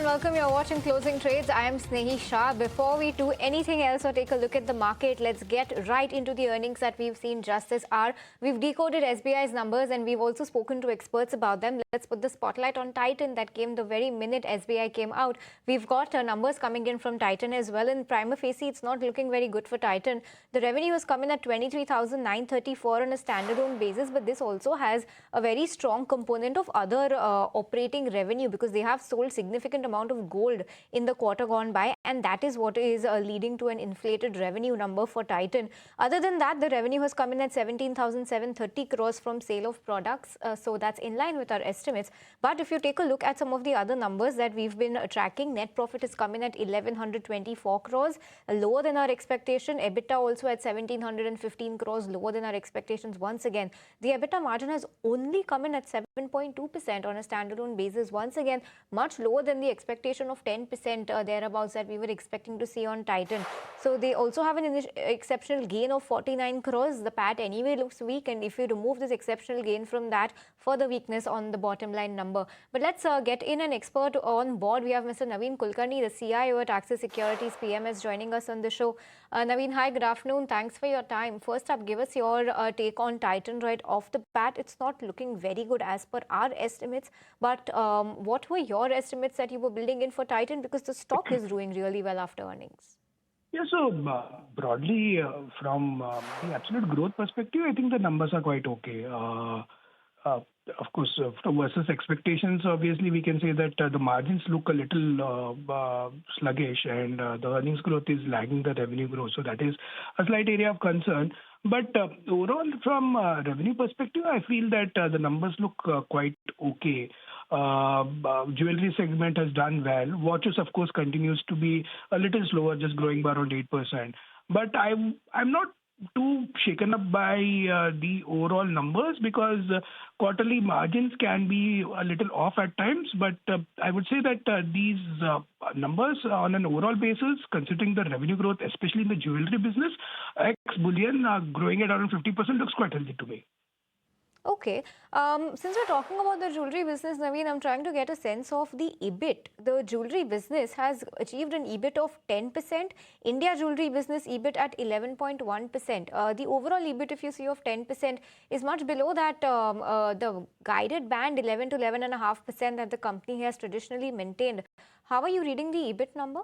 welcome. You're watching Closing Trades. I am Snehi Shah. Before we do anything else or take a look at the market, let's get right into the earnings that we've seen just this hour. We've decoded SBI's numbers and we've also spoken to experts about them. Let's put the spotlight on Titan that came the very minute SBI came out. We've got numbers coming in from Titan as well. In prima facie, it's not looking very good for Titan. The revenue has come in at 23,934 on a standalone basis, but this also has a very strong component of other operating revenue because they have sold significant amount of gold in the quarter gone by, and that is what is leading to an inflated revenue number for Titan. Other than that, the revenue has come in at 17,730 crores from sale of products, so that's in line with our estimates. But if you take a look at some of the other numbers that we've been tracking, net profit has come in at 1,124 crores, lower than our expectation. EBITDA also at 1,715 crores, lower than our expectations once again. The EBITDA margin has only come in at 7.2% on a standalone basis, once again much lower than the expectation of 10% thereabouts that we were expecting to see on Titan. So they also have an exceptional gain of 49 crores. The PAT anyway looks weak, and if you remove this exceptional gain from that, further weakness on the bottom line number. But let's get in an expert on board. We have Mr. Naveen Kulkarni, the CIO at Axis Securities PMS, joining us on the show. Naveen, hi, good afternoon. Thanks for your time. First up, give us your take on Titan right off the bat. It's not looking very good as per our estimates, but what were your estimates that you were building in for Titan, because the stock is doing really well after earnings? Yeah, so broadly, from the absolute growth perspective, I think the numbers are quite okay. Of course, versus expectations, obviously, we can say that the margins look a little sluggish, and the earnings growth is lagging the revenue growth. So that is a slight area of concern. But overall, from revenue perspective, I feel that the numbers look quite okay. Jewellery segment has done well. Watches, of course, continues to be a little slower, just growing by around 8%. But I'm not too shaken up by the overall numbers, because quarterly margins can be a little off at times. But I would say that these numbers on an overall basis, considering the revenue growth, especially in the jewellery business, ex-bullion growing at around 50% looks quite healthy to me. Okay. Since we're talking about the jewellery business, Naveen, I'm trying to get a sense of the EBIT. The jewellery business has achieved an EBIT of 10%. India jewellery business EBIT at 11.1%. The overall EBIT, if you see, of 10% is much below that the guided band 11 to 11.5% that the company has traditionally maintained. How are you reading the EBIT number?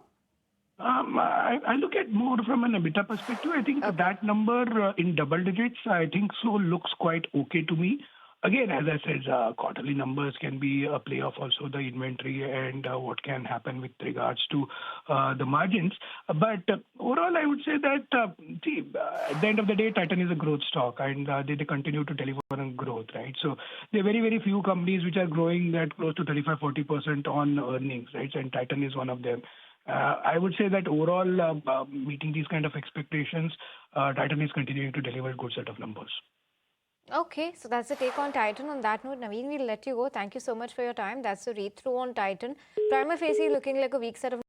I look at more from an EBITDA perspective. I think that number in double digits, I think so, looks quite okay to me. Again, as I said, quarterly numbers can be a play of also the inventory and what can happen with regards to the margins. But overall, I would say that at the end of the day, Titan is a growth stock, and they continue to deliver on growth, right? So there are very, very few companies which are growing at close to 35-40% on earnings, right? And Titan is one of them. I would say that overall, meeting these kind of expectations, Titan is continuing to deliver a good set of numbers. Okay, so that's the take on Titan. On that note, Naveen, we'll let you go. Thank you so much for your time. That's the read-through on Titan. Prima facie looking like a weak set of